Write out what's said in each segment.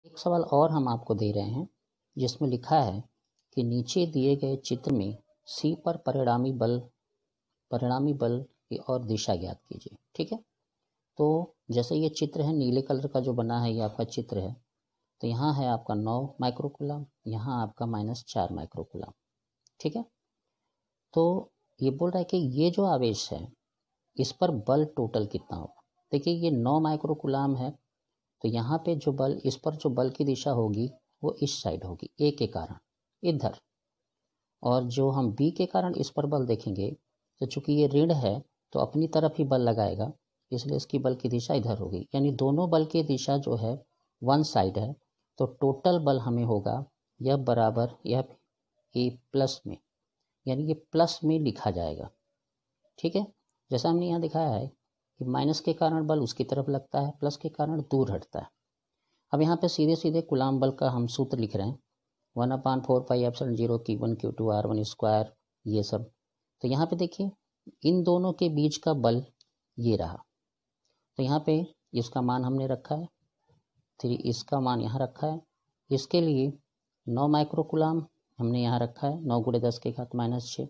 एक सवाल और हम आपको दे रहे हैं जिसमें लिखा है कि नीचे दिए गए चित्र में सी पर परिणामी बल की और दिशा ज्ञात कीजिए। ठीक है, तो जैसे ये चित्र है, नीले कलर का जो बना है ये आपका चित्र है। तो यहाँ है आपका 9 माइक्रोकूलम, यहाँ आपका -4 माइक्रोकूलम। ठीक है, तो ये बोल रहा है कि ये जो आवेश है इस पर बल टोटल कितना होगा। देखिए ये 9 माइक्रोकूलम है, तो यहाँ पे जो बल, इस पर जो बल की दिशा होगी वो इस साइड होगी, ए के कारण इधर, और जो हम बी के कारण इस पर बल देखेंगे तो चूंकि ये ऋण है तो अपनी तरफ ही बल लगाएगा, इसलिए इसकी बल की दिशा इधर होगी। यानी दोनों बल की दिशा जो है वन साइड है, तो टोटल बल हमें होगा यह बराबर यह ए प्लस में, यानी ये प्लस में लिखा जाएगा। ठीक है, जैसा हमने यहाँ दिखाया है कि माइनस के कारण बल उसकी तरफ लगता है, प्लस के कारण दूर हटता है। अब यहाँ पे सीधे सीधे कूलाम बल का हम सूत्र लिख रहे हैं, 1/4πε0 Q1 Q2 R1 स्क्वायर, ये सब। तो यहाँ पे देखिए इन दोनों के बीच का बल ये रहा, तो यहाँ पे इसका मान हमने रखा है 3, इसका मान यहाँ रखा है। इसके लिए 9 माइक्रोकूलम हमने यहाँ रखा है, 9 × 10⁻⁻6।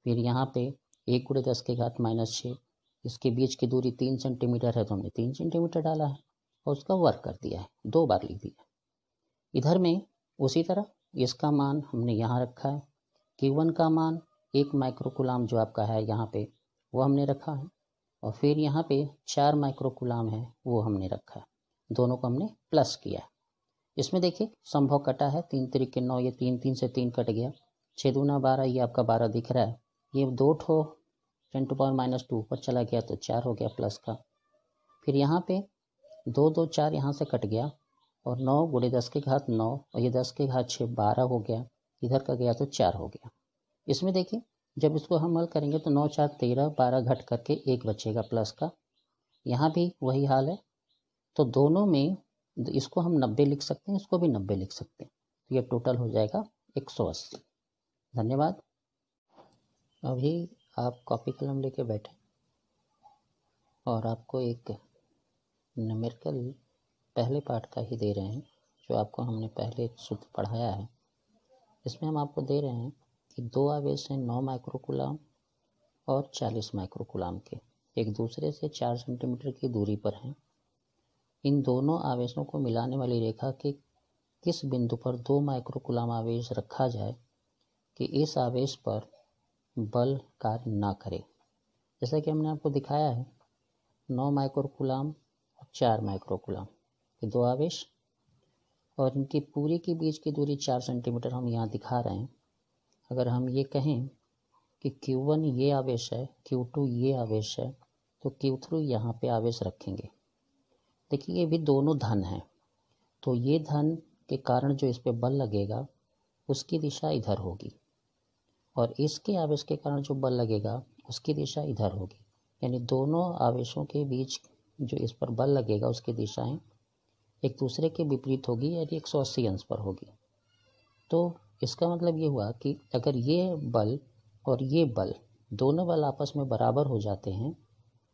फिर यहाँ पे 1 × 10⁻⁻6, इसके बीच की दूरी 3 सेंटीमीटर है तो हमने 3 सेंटीमीटर डाला है और उसका वर्क कर दिया है, 2 बार लिख दिया। इधर में उसी तरह इसका मान हमने यहाँ रखा है, Q1 का मान 1 माइक्रोकूलम जो आपका है यहाँ पे वो हमने रखा है, और फिर यहाँ पे 4 माइक्रोकूलम है वो हमने रखा है, दोनों को हमने प्लस किया है। इसमें देखिए संभव कटा है, 3 × 3 = 9, ये 3 से 3 कट गया, 6 × 2 = 12, ये आपका 12 दिख रहा है। ये 2 ठो 10⁻⁻2 ऊपर चला गया तो 4 हो गया प्लस का। फिर यहाँ पे 2 2 4 यहाँ से कट गया, और 9 × 10⁻9 और ये 10⁻6 12 हो गया, इधर का गया तो 4 हो गया। इसमें देखिए जब इसको हम हल करेंगे तो 9 4 13, 12 घट करके 1 बचेगा प्लस का। यहाँ भी वही हाल है, तो दोनों में इसको हम 90 लिख सकते हैं, इसको भी 90 लिख सकते हैं, तो ये टोटल हो जाएगा 180। धन्यवाद। अभी आप कॉपी कलम लेके बैठे और आपको एक न्यूमेरिकल पहले पार्ट का ही दे रहे हैं, जो आपको हमने पहले सूत्र पढ़ाया है। इसमें हम आपको दे रहे हैं कि 2 आवेश हैं 9 माइक्रोकूलम और 40 माइक्रोकूलम के, एक दूसरे से 4 सेंटीमीटर की दूरी पर हैं। इन दोनों आवेशों को मिलाने वाली रेखा के किस बिंदु पर 2 माइक्रोकूलम आवेश रखा जाए कि इस आवेश पर बल कार्य ना करे। जैसा कि हमने आपको दिखाया है 9 माइक्रोकूलम और 4 माइक्रोकूलम, ये 2 आवेश, और इनकी पूरी के बीच की दूरी 4 सेंटीमीटर हम यहाँ दिखा रहे हैं। अगर हम ये कहें कि Q1 ये आवेश है, Q2 ये आवेश है, तो Q3 यहाँ पे आवेश रखेंगे। देखिए ये भी दोनों धन हैं, तो ये धन के कारण जो इस पे बल लगेगा उसकी दिशा इधर होगी, और इसके आवेश के कारण जो बल लगेगा उसकी दिशा इधर होगी। यानी दोनों आवेशों के बीच जो इस पर बल लगेगा उसकी दिशाएं एक दूसरे के विपरीत होगी, यानी 180 अंश पर होगी। तो इसका मतलब ये हुआ कि अगर ये बल और ये बल दोनों बल आपस में बराबर हो जाते हैं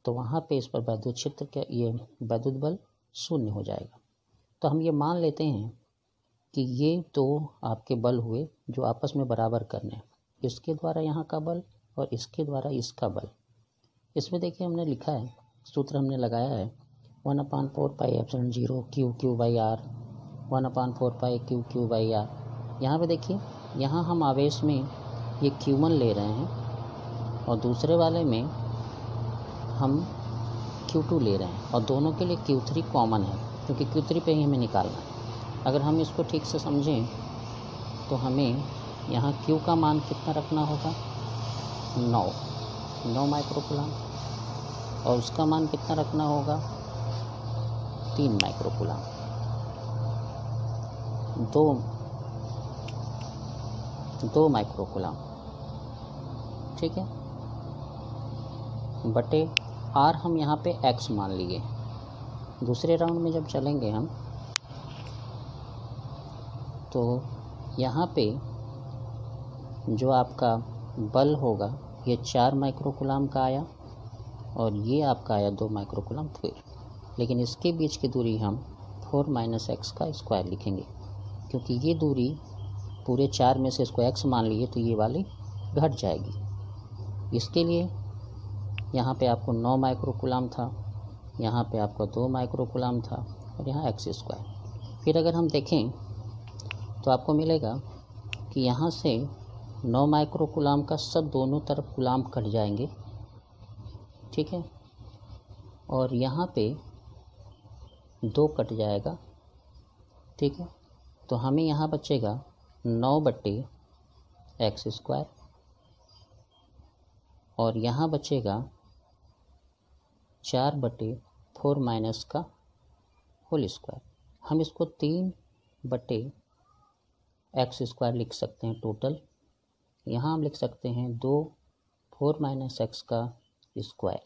तो वहाँ पे इस पर वैद्युत क्षेत्र का ये वैद्युत बल 0 हो जाएगा। तो हम ये मान लेते हैं कि ये 2 आपके बल हुए जो आपस में बराबर करने, इसके द्वारा यहाँ का बल और इसके द्वारा इसका बल। इसमें देखिए हमने लिखा है, सूत्र हमने लगाया है 1/4πε0 Q/R, 1/4πQQ/R। यहाँ पे देखिए यहाँ हम आवेश में ये Q1 ले रहे हैं और दूसरे वाले में हम Q2 ले रहे हैं, और दोनों के लिए Q3 कॉमन है क्योंकि Q3 पे ही हमें निकालना है। अगर हम इसको ठीक से समझें तो हमें यहाँ Q का मान कितना रखना होगा, 9 माइक्रोकूलम, और उसका मान कितना रखना होगा 3 माइक्रोकूलम, 2 माइक्रोकूलम। ठीक है, बटे R हम यहाँ पे X मान लिए। दूसरे राउंड में जब चलेंगे हम तो यहाँ पे जो आपका बल होगा ये 4 माइक्रोकूलम का आया और ये आपका आया 2 माइक्रोकूलम फिर, लेकिन इसके बीच की दूरी हम 4 माइनस एक्स का स्क्वायर लिखेंगे, क्योंकि ये दूरी पूरे 4 में से इसको x मान लिए तो ये वाली घट जाएगी। इसके लिए यहाँ पे आपको 9 माइक्रोकुलाम था, यहाँ पे आपका 2 माइक्रोकुलाम था और यहाँ एक्स स्क्वायर। फिर अगर हम देखें तो आपको मिलेगा कि यहाँ से 9 माइक्रोकुलाम का सब दोनों तरफ कुलाम कट जाएंगे, ठीक है, और यहाँ पे 2 कट जाएगा, ठीक है। तो हमें यहाँ बचेगा 9/x स्क्वायर और यहाँ बचेगा 4/4 माइनस का होल स्क्वायर। हम इसको 3/x स्क्वायर लिख सकते हैं टोटल। यहाँ हम लिख सकते हैं 4 माइनस एक्स का स्क्वायर,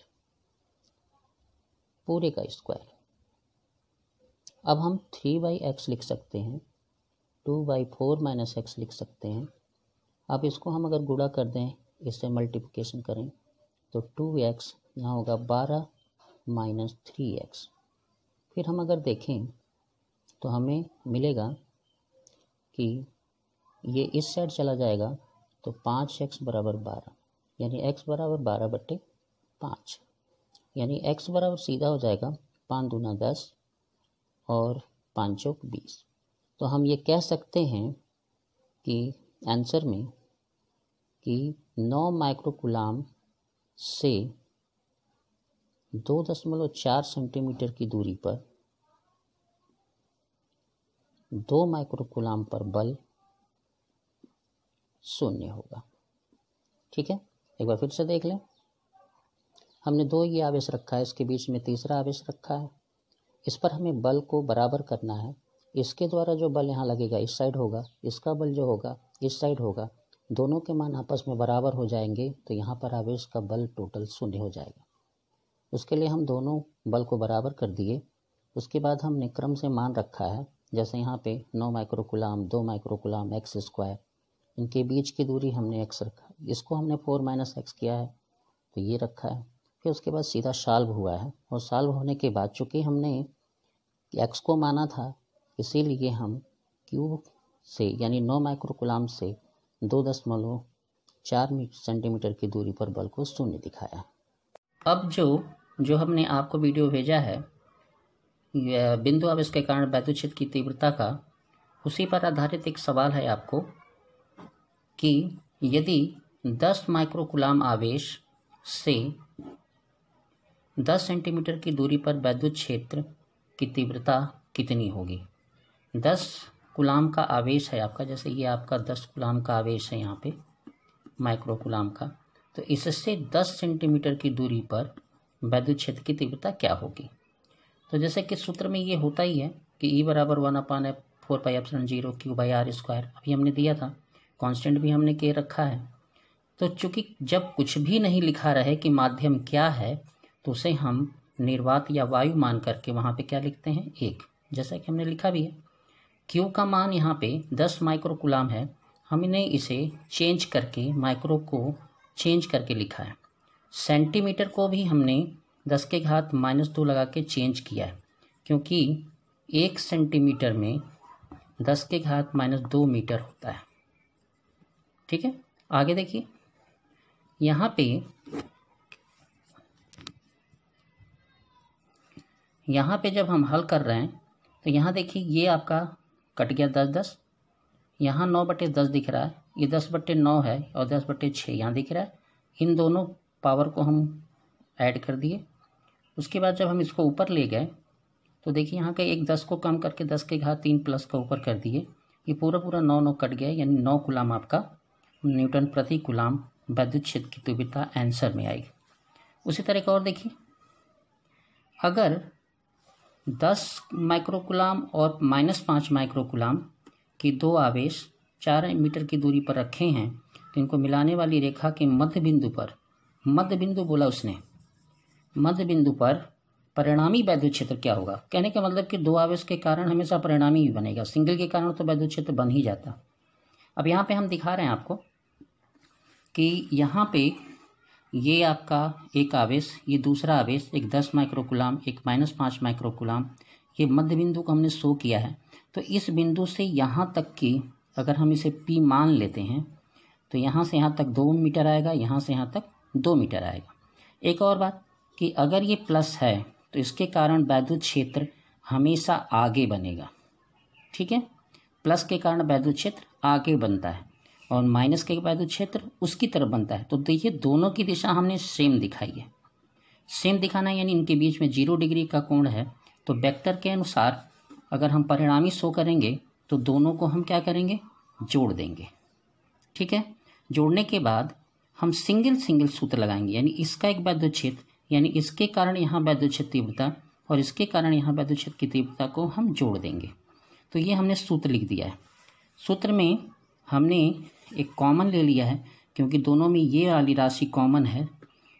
पूरे का स्क्वायर। अब हम 3/x लिख सकते हैं, 2/4 माइनस एक्स लिख सकते हैं। अब इसको हम अगर गुणा कर दें, इससे मल्टीप्लिकेशन करें तो 2x यहाँ होगा 12 माइनस 3x। फिर हम अगर देखें तो हमें मिलेगा कि ये इस साइड चला जाएगा तो 5x बराबर 12, यानी x बराबर 12/5, यानी x बराबर सीधा हो जाएगा 5 दूना 10 और 5 चौक 20। तो हम ये कह सकते हैं कि आंसर में कि 9 माइक्रोकुलाम से 2.4 सेंटीमीटर की दूरी पर 2 माइक्रोकुलाम पर बल 0 होगा, ठीक है। एक बार फिर से देख लें, हमने 2 ये आवेश रखा है, इसके बीच में तीसरा आवेश रखा है। इस पर हमें बल को बराबर करना है। इसके द्वारा जो बल यहाँ लगेगा इस साइड होगा, इसका बल जो होगा इस साइड होगा, दोनों के मान आपस में बराबर हो जाएंगे तो यहाँ पर आवेश का बल टोटल 0 हो जाएगा। उसके लिए हम दोनों बल को बराबर कर दिए। उसके बाद हमने क्रम से मान रखा है, जैसे यहाँ पे 9 माइक्रोकुलाम, 2 माइक्रोकुलाम, एक्स स्क्वायर, इनके बीच की दूरी हमने x रखा, इसको हमने 4 माइनस एक्स किया है तो ये रखा है। फिर उसके बाद सीधा सॉल्व हुआ है, और सॉल्व होने के बाद चूँकि हमने x को माना था, इसीलिए हम क्यूब से यानी 9 माइक्रोकुलाम से 2.4 सेंटीमीटर की दूरी पर बल को 0 दिखाया। अब जो हमने आपको वीडियो भेजा है बिंदु आवेश के कारण वैद्युत क्षेत्र की तीव्रता का, उसी पर आधारित एक सवाल है आपको कि यदि 10 माइक्रोकुलाम आवेश से 10 सेंटीमीटर की दूरी पर वैद्युत क्षेत्र की तीव्रता कितनी होगी। 10 कुलाम का आवेश है आपका, जैसे ये आपका 10 कुलाम का आवेश है यहाँ पे माइक्रोकुलाम का, तो इससे 10 सेंटीमीटर की दूरी पर वैद्युत क्षेत्र की तीव्रता क्या होगी। तो जैसे कि सूत्र में ये होता ही है कि E बराबर 1/4πε0 Q/r², अभी हमने दिया था, कांस्टेंट भी हमने के रखा है। तो चूंकि जब कुछ भी नहीं लिखा रहे कि माध्यम क्या है, तो उसे हम निर्वात या वायु मान करके वहाँ पे क्या लिखते हैं 1, जैसा कि हमने लिखा भी है। Q का मान यहाँ पे 10 माइक्रोकुलाम है, हमने इसे चेंज करके माइक्रो को चेंज करके लिखा है। सेंटीमीटर को भी हमने 10 के घात -2 लगा के चेंज किया है, क्योंकि 1 सेंटीमीटर में 10 के घात -2 मीटर होता है, ठीक है। आगे देखिए, यहाँ पे जब हम हल कर रहे हैं तो यहाँ देखिए ये आपका कट गया 10-10, यहाँ 9/10 दिख रहा है, ये 10/9 है और 10/6 यहाँ दिख रहा है। इन दोनों पावर को हम ऐड कर दिए। उसके बाद जब हम इसको ऊपर ले गए तो देखिए यहाँ का एक 10 को कम करके 10 के घात 3 प्लस का ऊपर कर दिए, ये पूरा 9 कट गया, यानी 9 कुलाम आपका न्यूटन प्रति कुलाम वैद्युत क्षेत्र की तीव्रता आंसर में आएगी। उसी तरह का और देखिए, अगर 10 माइक्रोकुलाम और -5 माइक्रोकुलाम की 2 आवेश 4 मीटर की दूरी पर रखे हैं, तो इनको मिलाने वाली रेखा के मध्य बिंदु पर, मध्य बिंदु बोला उसने, मध्य बिंदु पर परिणामी वैद्युत क्षेत्र क्या होगा। कहने का मतलब कि 2 आवेश के कारण हमेशा परिणामी ही बनेगा, सिंगल के कारण तो वैद्युत क्षेत्र बन ही जाता। अब यहाँ पे हम दिखा रहे हैं आपको कि यहाँ पे ये आपका एक आवेश, ये दूसरा आवेश, एक 10 माइक्रोकुलाम, एक -5 माइक्रोकुलाम, ये मध्य बिंदु को हमने शो किया है। तो इस बिंदु से यहाँ तक की अगर हम इसे P मान लेते हैं तो यहाँ से यहाँ तक 2 मीटर आएगा, यहाँ से यहाँ तक 2 मीटर आएगा। एक और बात कि अगर ये प्लस है तो इसके कारण वैद्युत क्षेत्र हमेशा आगे बनेगा, ठीक है। प्लस के कारण वैद्युत क्षेत्र आगे बनता है और माइनस के वैद्युत क्षेत्र उसकी तरफ बनता है। तो देखिए दोनों की दिशा हमने सेम दिखाई है। सेम दिखाना यानी इनके बीच में 0 डिग्री का कोण है। तो वेक्टर के अनुसार अगर हम परिणामी शो करेंगे तो दोनों को हम क्या करेंगे, जोड़ देंगे, ठीक है। जोड़ने के बाद हम सिंगल सूत्र लगाएंगे, यानी इसका एक वैद्युत क्षेत्र, यानी इसके कारण यहाँ वैद्युत क्षेत्र तीव्रता और इसके कारण यहाँ वैद्युत क्षेत्र की तीव्रता को हम जोड़ देंगे। तो ये हमने सूत्र लिख दिया है। सूत्र में हमने एक कॉमन ले लिया है क्योंकि दोनों में ये वाली राशि कॉमन है,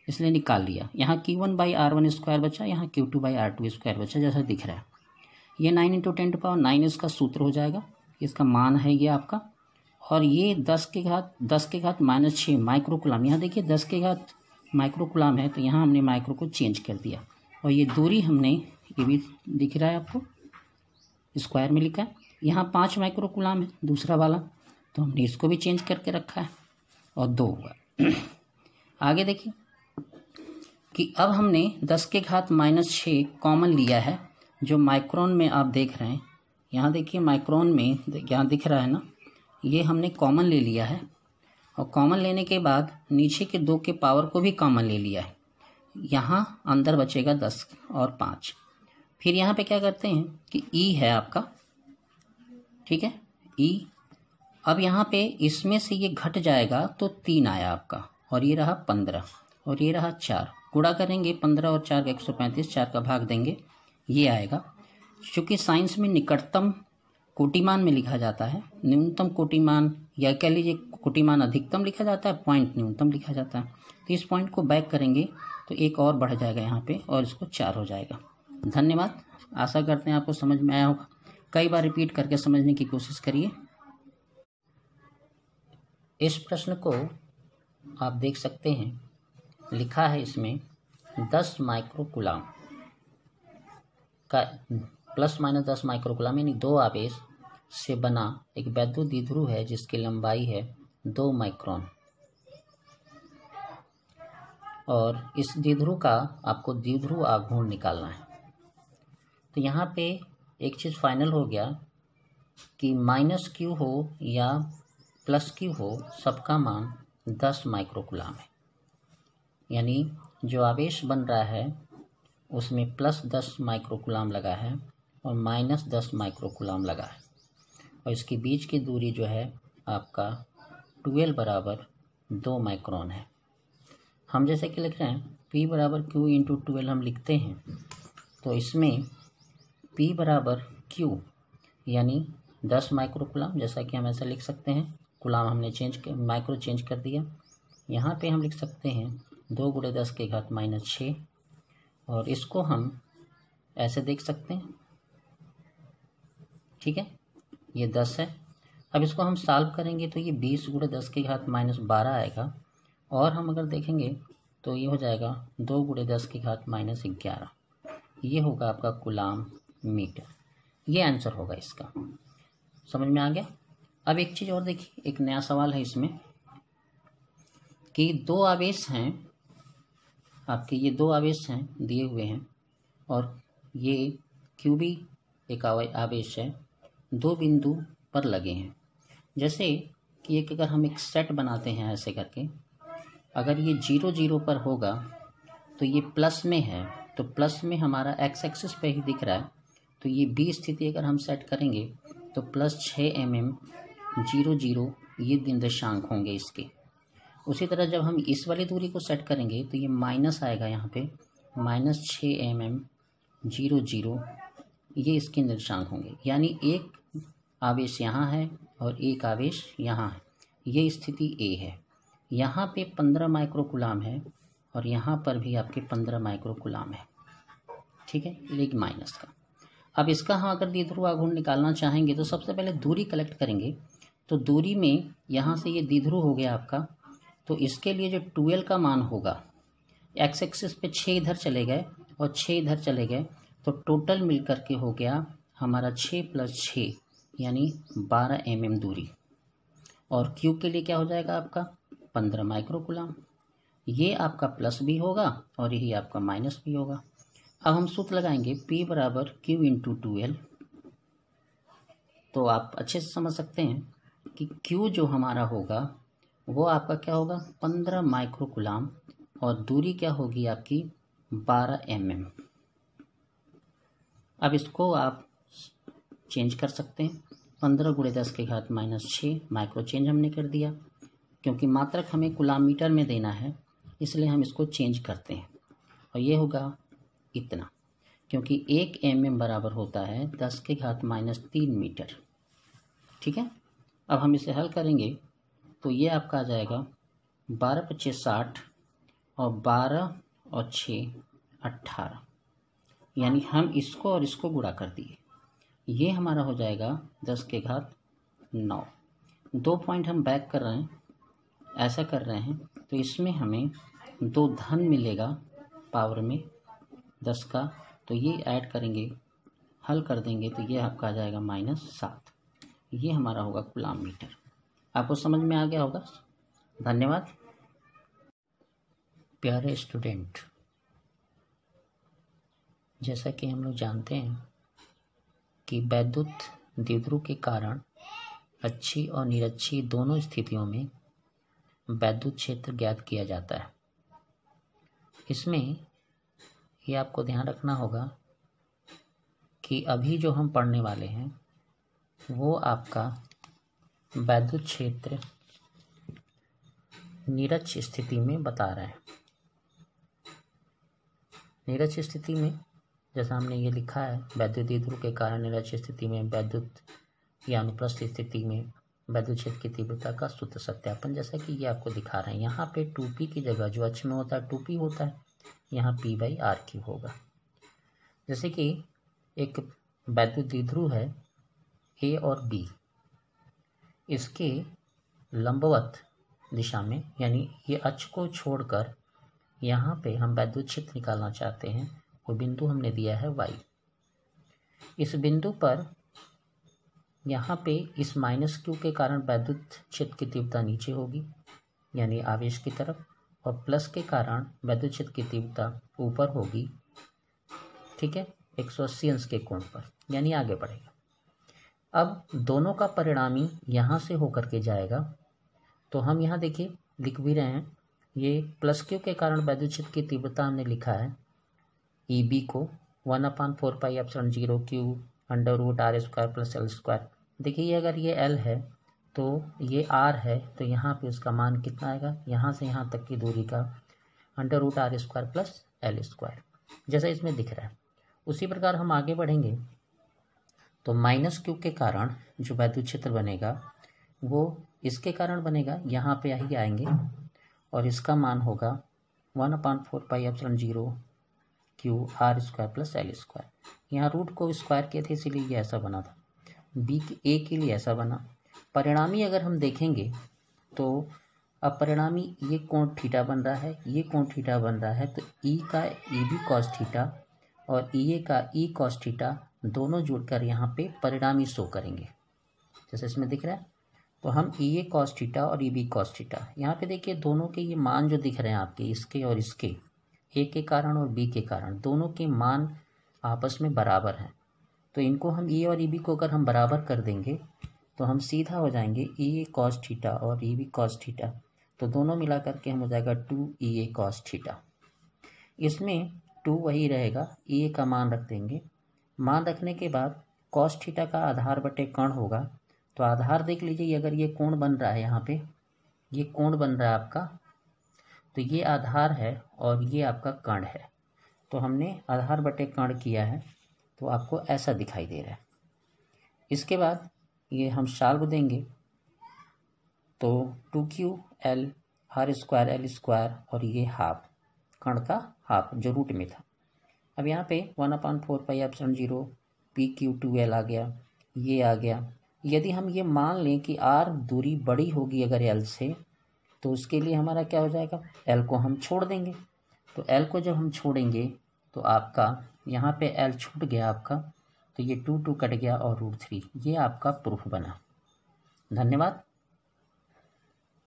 इसलिए निकाल लिया। यहाँ Q1/R1 स्क्वायर बचा, यहाँ Q2/R2 स्क्वायर बचा, जैसा दिख रहा है। ये 9 × 10⁻9 इसका सूत्र हो जाएगा, इसका मान है ये आपका। और ये 10 के घात -6 माइक्रोकुलाम। यहाँ देखिए 10 के घात माइक्रोकुलाम है, तो यहाँ हमने माइक्रो को चेंज कर दिया। और ये दूरी हमने, ये भी दिख रहा है आपको, स्क्वायर में लिखा है। यहाँ 5 माइक्रोकुलाम है दूसरा वाला, तो हमने इसको भी चेंज करके रखा है और 2 हुआ। आगे देखिए कि अब हमने 10 के घात -6 कॉमन लिया है, जो माइक्रोन में आप देख रहे हैं। यहाँ देखिए माइक्रोन में यहाँ दिख रहा है ना, ये हमने कॉमन ले लिया है। और कॉमन लेने के बाद नीचे के 2 के पावर को भी कॉमन ले लिया है। यहाँ अंदर बचेगा 10 और 5। फिर यहाँ पे क्या करते हैं कि E है आपका, ठीक है, E। अब यहाँ पे इसमें से ये घट जाएगा तो 3 आया आपका, और ये रहा 15 और ये रहा 4। गुणा करेंगे 15 और 4 का 135, 4 का भाग देंगे, ये आएगा। चूँकि साइंस में निकटतम कोटिमान में लिखा जाता है, न्यूनतम कोटिमान या कह लीजिए कोटिमान अधिकतम लिखा जाता है, पॉइंट न्यूनतम लिखा जाता है। तो इस पॉइंट को बैक करेंगे तो एक और बढ़ जाएगा यहाँ पे और इसको 4 हो जाएगा। धन्यवाद। आशा करते हैं आपको समझ में आया होगा। कई बार रिपीट करके समझने की कोशिश करिए। इस प्रश्न को आप देख सकते हैं, लिखा है इसमें 10 माइक्रोकुलाम का ±10 माइक्रोकुलाम यानी 2 आवेश से बना एक वैद्युत द्विध्रुव है जिसकी लंबाई है 2 माइक्रोन। और इस द्विध्रुव का आपको द्विध्रुव आघूर्ण निकालना है। तो यहाँ पे एक चीज़ फाइनल हो गया कि -Q हो या +Q हो, सबका मान 10 माइक्रोकुलाम है। यानी जो आवेश बन रहा है उसमें +10 माइक्रोकुलाम लगा है और -10 माइक्रोकुलाम लगा है। और इसके बीच की दूरी जो है आपका 12 बराबर 2 माइक्रोन है। हम जैसे कि लिख रहे हैं P बराबर Q × 12 हम लिखते हैं, तो इसमें P बराबर Q यानी 10 माइक्रोकुलाम, जैसा कि हम ऐसा लिख सकते हैं। कुलाम हमने माइक्रो चेंज कर दिया। यहाँ पे हम लिख सकते हैं 2 × 10 के घात -6 और इसको हम ऐसे देख सकते हैं, ठीक है। ये 10 है। अब इसको हम सॉल्व करेंगे तो ये 20 × 10 के घात -12 आएगा। और हम अगर देखेंगे तो ये हो जाएगा 2 × 10 के घात -11। ये होगा आपका कुलाम मीटर। ये आंसर होगा इसका। समझ में आ गया। अब एक चीज़ और देखिए, एक नया सवाल है इसमें कि 2 आवेश हैं आपके, ये 2 आवेश हैं दिए हुए हैं और ये Q भी एक आवेश है, 2 बिंदु पर लगे हैं। जैसे कि एक अगर हम एक सेट बनाते हैं ऐसे करके, अगर ये 0 0 पर होगा तो ये प्लस में है, तो प्लस में हमारा x एक्सिस पे ही दिख रहा है। तो ये B स्थिति अगर हम सेट करेंगे तो +6 mm 0 0 ये निर्देशांक होंगे इसके। उसी तरह जब हम इस वाली दूरी को सेट करेंगे तो ये माइनस आएगा यहाँ पे, -6 mm 0 0 ये इसके निर्देशांक होंगे। यानी एक आवेश यहाँ है और एक आवेश यहाँ है। ये स्थिति A है। यहाँ पे 15 माइक्रोकुलाम है और यहाँ पर भी आपके 15 माइक्रोकुलाम है, ठीक है, लेकिन माइनस का। अब इसका हम अगर द्विध्रुव आघूर्ण निकालना चाहेंगे तो सबसे पहले दूरी कलेक्ट करेंगे। तो दूरी में यहाँ से ये द्विध्रुव हो गया आपका, तो इसके लिए जो 12 का मान होगा, x एक्सिस पे 6 इधर चले गए और 6 इधर चले गए, तो टोटल मिलकर के हो गया हमारा 6 + 6 यानी 12 mm दूरी। और क्यू के लिए क्या हो जाएगा आपका 15 माइक्रोकूलम। ये आपका प्लस भी होगा और यही आपका माइनस भी होगा। अब हम सूत्र लगाएंगे P = Q × 2L। तो आप अच्छे से समझ सकते हैं कि Q जो हमारा होगा वो आपका क्या होगा 15 माइक्रोकूलम और दूरी क्या होगी आपकी 12 mm। अब इसको आप चेंज कर सकते हैं। 15 × 10⁻⁻6 माइक्रो चेंज हमने कर दिया, क्योंकि मात्रक हमें कूलम मीटर में देना है इसलिए हम इसको चेंज करते हैं। और ये होगा इतना, क्योंकि 1 mm बराबर होता है 10⁻³ मीटर। ठीक है। अब हम इसे हल करेंगे तो ये आपका आ जाएगा 12 × 5 = 60 और 12 और 6 18, यानी हम इसको और इसको गुणा कर दिए। ये हमारा हो जाएगा 10⁹ 2 पॉइंट हम बैक कर रहे हैं, ऐसा कर रहे हैं तो इसमें हमें 2 धन मिलेगा पावर में 10 का, तो ये ऐड करेंगे, हल कर देंगे तो ये आपका आ जाएगा -7। ये हमारा होगा कूलम मीटर। आपको समझ में आ गया होगा। धन्यवाद। प्यारे स्टूडेंट, जैसा कि हम लोग जानते हैं कि वैद्युत द्विध्रुव के कारण अच्छी और निरक्षी दोनों स्थितियों में वैद्युत क्षेत्र ज्ञात किया जाता है। इसमें ये आपको ध्यान रखना होगा कि अभी जो हम पढ़ने वाले हैं वो आपका वैद्युत क्षेत्र निरक्ष स्थिति में बता रहे हैं। निरक्ष स्थिति में जैसा हमने ये लिखा है, वैद्युत द्विध्रुव के कारण निरक्ष स्थिति में वैद्युत या अनुप्रस्थ स्थिति में वैद्युत क्षेत्र की तीव्रता का सूत्र सत्यापन, जैसा कि ये आपको दिखा रहे हैं। यहाँ पे 2p की जगह जो अक्ष में होता है 2p होता है, यहाँ p/r³ होगा। जैसे कि एक वैद्युत द्विध्रुव है A और B, इसके लंबवत दिशा में, यानी ये अक्ष को छोड़कर यहाँ पे हम वैद्युत क्षेत्र निकालना चाहते हैं। वो बिंदु हमने दिया है y। इस बिंदु पर यहाँ पे इस -q के कारण वैद्युत क्षेत्र की तीव्रता नीचे होगी, यानी आवेश की तरफ, और प्लस के कारण वैद्युत क्षेत्र की तीव्रता ऊपर होगी। ठीक है, 180 अंश के कोण पर, यानी आगे बढ़ेगा। अब दोनों का परिणामी यहाँ से होकर के जाएगा, तो हम यहाँ देखिए लिख भी रहे हैं, ये +q के कारण वैद्युत क्षेत्र की तीव्रता हमने लिखा है EB को 1/4πε0 Q √r² + L²। देखिए अगर ये L है तो ये R है, तो यहाँ पे उसका मान कितना आएगा, यहाँ से यहाँ तक की दूरी का √r² + L², जैसा इसमें दिख रहा है। उसी प्रकार हम आगे बढ़ेंगे तो -q के कारण जो वैद्युत क्षेत्र बनेगा वो इसके कारण बनेगा, यहाँ पे ही आएंगे और इसका मान होगा 1/4πε0 Q r² + L²। यहाँ रूट को स्क्वायर किए थे इसीलिए ये ऐसा बना था। A के लिए ऐसा बना। परिणामी अगर हम देखेंगे तो अब परिणामी ये कोण थीटा बन रहा है, ये कोण थीटा बन रहा है, तो E का EB cos थीटा और EA का E cos थीटा दोनों जुड़कर यहाँ पे परिणामी शो करेंगे, जैसे इसमें दिख रहा है। तो हम EA cos थीटा और EB cos थीटा, यहाँ पे देखिए दोनों के ये मान जो दिख रहे हैं आपके, इसके और इसके, A के कारण और B के कारण, दोनों के मान आपस में बराबर हैं। तो इनको हम E और EB को अगर हम बराबर कर देंगे तो हम सीधा हो जाएंगे EA cos थीटा और EB cos थीटा, तो दोनों मिला करके हम हो जाएगा 2EA cos थीटा। इसमें 2 वही रहेगा, EA का मान रख देंगे। मान रखने के बाद cos थीटा का आधार बटे कर्ण होगा, तो आधार देख लीजिए, अगर ये कोण बन रहा है, यहाँ पे ये कोण बन रहा है आपका, तो ये आधार है और ये आपका कर्ण है। तो हमने आधार बटे कर्ण किया है, तो आपको ऐसा दिखाई दे रहा है। इसके बाद ये हम साल्व देंगे तो 2ql r² L² और ये हाफ, कर्ण का हाफ जो रूट में था। अब यहाँ पे 1/4πε0 pq2l आ गया, ये आ गया। यदि हम ये मान लें कि r दूरी बड़ी होगी अगर l से, तो उसके लिए हमारा क्या हो जाएगा, l को हम छोड़ देंगे। तो l को जब हम छोड़ेंगे तो आपका यहाँ पे एल छूट गया आपका, तो ये 2 2 कट गया और √3, ये आपका प्रूफ बना। धन्यवाद।